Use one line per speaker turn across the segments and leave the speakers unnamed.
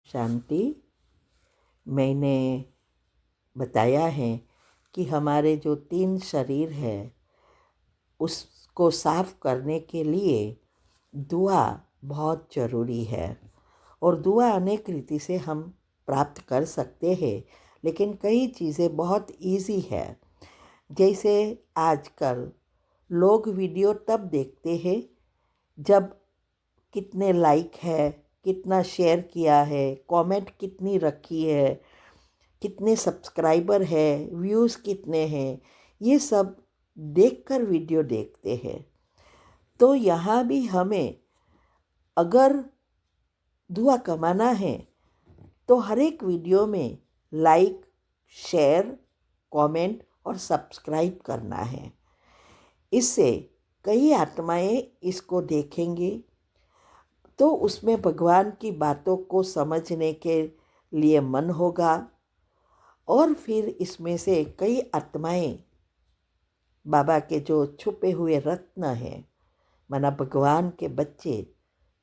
शांति। मैंने बताया है कि हमारे जो 3 शरीर है उसको साफ करने के लिए दुआ बहुत ज़रूरी है। और दुआ अनेक रीति से हम प्राप्त कर सकते हैं, लेकिन कई चीज़ें बहुत इजी है। जैसे आजकल लोग वीडियो तब देखते हैं जब कितने लाइक है, कितना शेयर किया है, कमेंट कितनी रखी है, कितने सब्सक्राइबर है, व्यूज़ कितने हैं, ये सब देखकर वीडियो देखते हैं। तो यहाँ भी हमें अगर दुआ कमाना है तो हर एक वीडियो में लाइक, शेयर, कमेंट और सब्सक्राइब करना है। इससे कई आत्माएं इसको देखेंगे तो उसमें भगवान की बातों को समझने के लिए मन होगा और फिर इसमें से कई आत्माएं बाबा के जो छुपे हुए रत्न हैं, माना भगवान के बच्चे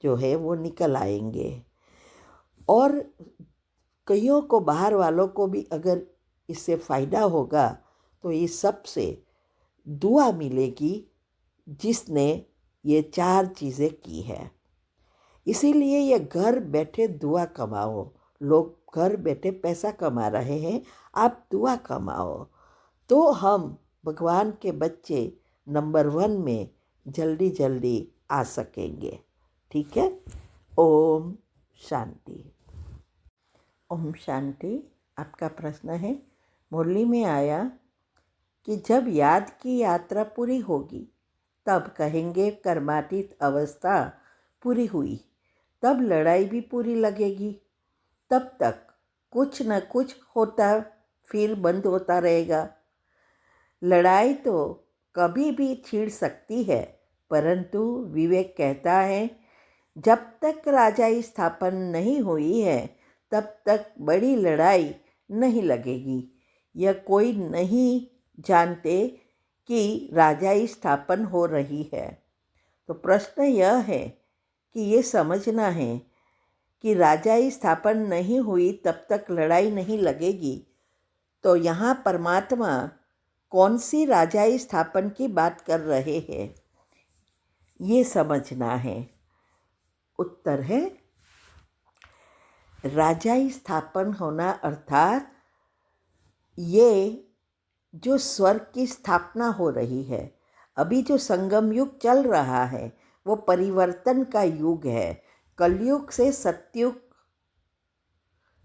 जो है वो निकल आएंगे। और कईयों को, बाहर वालों को भी अगर इससे फ़ायदा होगा तो इस सब से दुआ मिलेगी जिसने ये 4 चीज़ें की है। इसीलिए ये घर बैठे दुआ कमाओ। लोग घर बैठे पैसा कमा रहे हैं, आप दुआ कमाओ तो हम भगवान के बच्चे नंबर 1 में जल्दी जल्दी आ सकेंगे। ठीक है। ओम शांति। ओम शांति। आपका प्रश्न है, मुरली में आया कि जब याद की यात्रा पूरी होगी तब कहेंगे कर्मातीत अवस्था पूरी हुई, तब लड़ाई भी पूरी लगेगी। तब तक कुछ न कुछ होता फिर बंद होता रहेगा। लड़ाई तो कभी भी छिड़ सकती है, परंतु विवेक कहता है जब तक राजाई स्थापन नहीं हुई है तब तक बड़ी लड़ाई नहीं लगेगी। यह कोई नहीं जानते कि राजाई स्थापन हो रही है। तो प्रश्न यह है कि ये समझना है कि राजाई स्थापन नहीं हुई तब तक लड़ाई नहीं लगेगी। तो यहाँ परमात्मा कौन सी राजाई स्थापन की बात कर रहे हैं, ये समझना है। उत्तर है, राजाई स्थापन होना अर्थात ये जो स्वर्ग की स्थापना हो रही है। अभी जो संगम युग चल रहा है वो परिवर्तन का युग है। कलयुग से सतयुग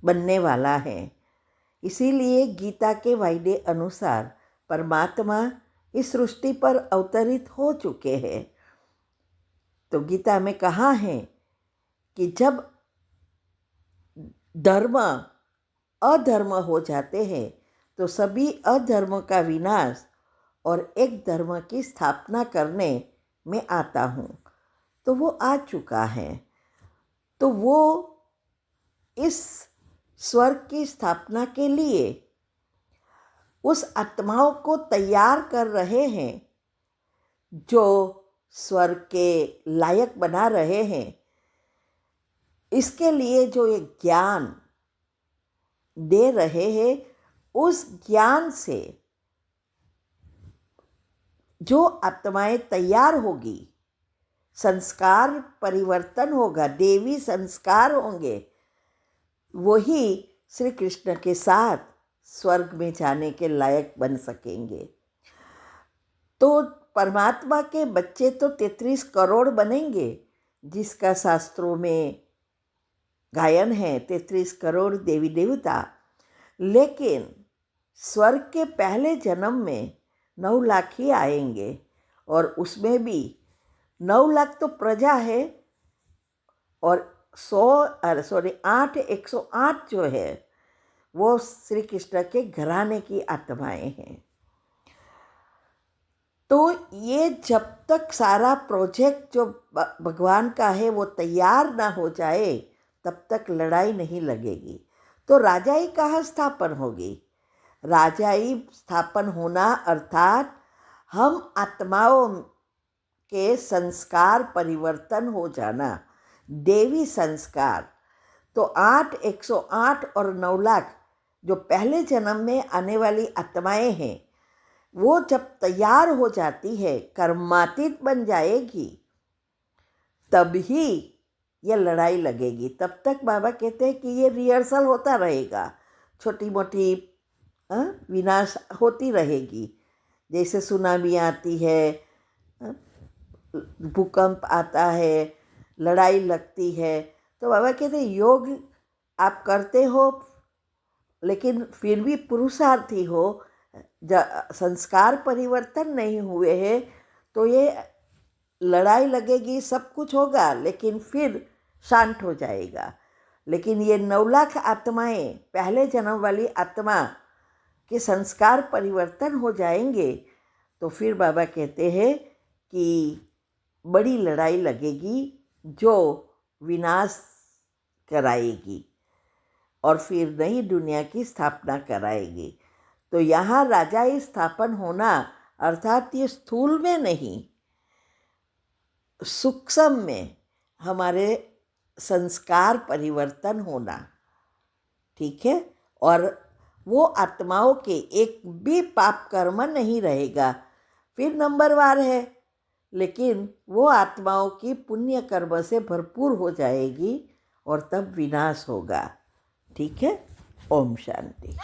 बनने वाला है। इसीलिए गीता के वायदे अनुसार परमात्मा इस सृष्टि पर अवतरित हो चुके हैं। तो गीता में कहा है कि जब धर्म अधर्म हो जाते हैं तो सभी अधर्म का विनाश और एक धर्म की स्थापना करने में आता हूँ। तो वो आ चुका है। तो वो इस स्वर्ग की स्थापना के लिए उस आत्माओं को तैयार कर रहे हैं जो स्वर्ग के लायक बना रहे हैं। इसके लिए जो एक ज्ञान दे रहे हैं, उस ज्ञान से जो आत्माएं तैयार होगी, संस्कार परिवर्तन होगा, देवी संस्कार होंगे, वही श्री कृष्ण के साथ स्वर्ग में जाने के लायक बन सकेंगे। तो परमात्मा के बच्चे तो 33 करोड़ बनेंगे, जिसका शास्त्रों में गायन है, 33 करोड़ देवी देवता। लेकिन स्वर्ग के पहले जन्म में 9 लाख ही आएंगे और उसमें भी 9 लाख तो प्रजा है और 108 जो है वो श्री कृष्ण के घराने की आत्माएं हैं। तो ये जब तक सारा प्रोजेक्ट जो भगवान का है वो तैयार ना हो जाए तब तक लड़ाई नहीं लगेगी। तो राजाई कहाँ स्थापन होगी? राजाई स्थापन होना अर्थात हम आत्माओं के संस्कार परिवर्तन हो जाना, देवी संस्कार। तो 8, 108 और 9 लाख जो पहले जन्म में आने वाली आत्माएं हैं, वो जब तैयार हो जाती है, कर्मातीत बन जाएगी, तभी ये लड़ाई लगेगी। तब तक बाबा कहते हैं कि ये रिहर्सल होता रहेगा, छोटी मोटी विनाश होती रहेगी। जैसे सुनामी आती है, भूकंप आता है, लड़ाई लगती है, तो बाबा कहते हैं योग आप करते हो, लेकिन फिर भी पुरुषार्थी हो, संस्कार परिवर्तन नहीं हुए हैं, तो ये लड़ाई लगेगी, सब कुछ होगा, लेकिन फिर शांत हो जाएगा। लेकिन ये 9 लाख आत्माएं, पहले जन्म वाली आत्मा के संस्कार परिवर्तन हो जाएंगे, तो फिर बाबा कहते हैं कि बड़ी लड़ाई लगेगी जो विनाश कराएगी और फिर नई दुनिया की स्थापना कराएगी। तो यहाँ राजाई स्थापन होना अर्थात ये स्थूल में नहीं, सूक्ष्म में हमारे संस्कार परिवर्तन होना, ठीक है। और वो आत्माओं के एक भी पाप कर्म नहीं रहेगा, फिर नंबरवार है, लेकिन वो आत्माओं की पुण्य कर्म से भरपूर हो जाएगी और तब विनाश होगा, ठीक है। ओम शांति।